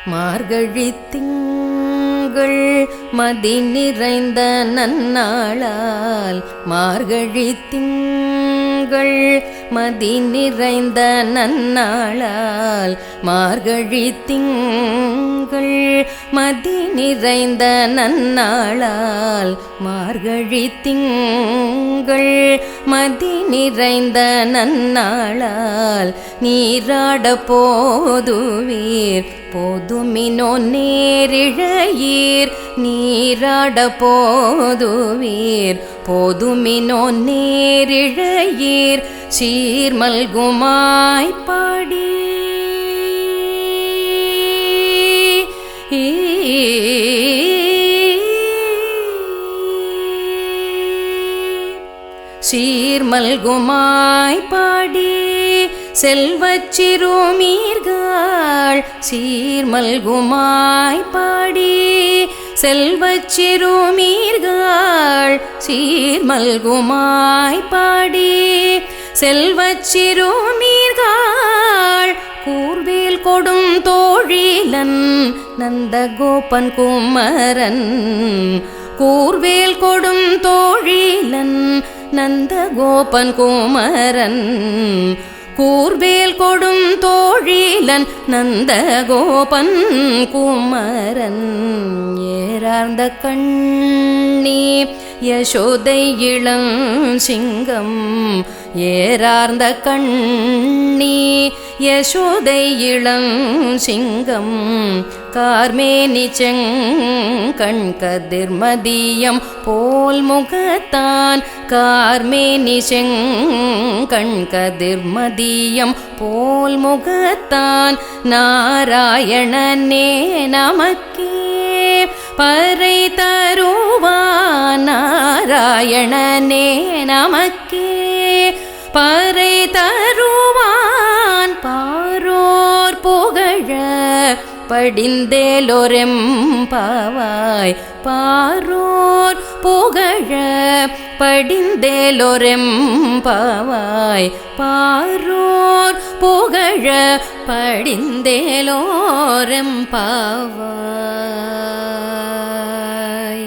மார்கழித் திங்கள் மதி நிறைந்த நன்னாளால் மார்கழித் திங்கள் மதி நிறைந்த நன்னாளால் மார்கழித் திங்கள் மதி நிறைந்த நன்னாளால் மார்கழித் திங்கள் மதி நிறைந்த நன்னாளால் நீராட போதுவீர் போதுமினோ நேரிழையீர் நீராட போதுவீர் போதுமினோ நேரிழையீர் சீர்மல்குமாய் பாடி சீர்மல்குமாய் பாடி செல்வச் சிறுமீர்கள் சீர்மல்குமாய் பாடி செல்வச் சிறுமீர்கள் சீர்மல்குமாய் பாடி செல்வச் சிறுமீர்கள் கூர்வேல் கொடும் தோழிலன் நந்தகோபன் குமரன் கூர்வேல் கொடும் தோழிலன் நந்தகோபன் குமரன் கூர்வேல் கொடும் தோழிலன் நந்தகோபன் குமரன் ஏறார்ந்த கண்ணி யசோதை இளம் சிங்கம் ஏறார்ந்த கண்ணி யசோதை இளம் சிங்கம் கார்மேனி செங்கண் கதிர்மதியம் போல் முகத்தான் கார்மேனி செங்கண் கதிர்மதியம் போல் முகத்தான் நாராயணனே நமக்கே பறை தருவான் நாராயணனே நமக்கே பறை தருவான் பாரோர் புகழ படிந்தேலோரெம்பாவாய் பாரோர் புகழ படிந்தேலோரெம்பாவாய் பாரோர் புகழ படிந்தேலோரெம்பாவாய்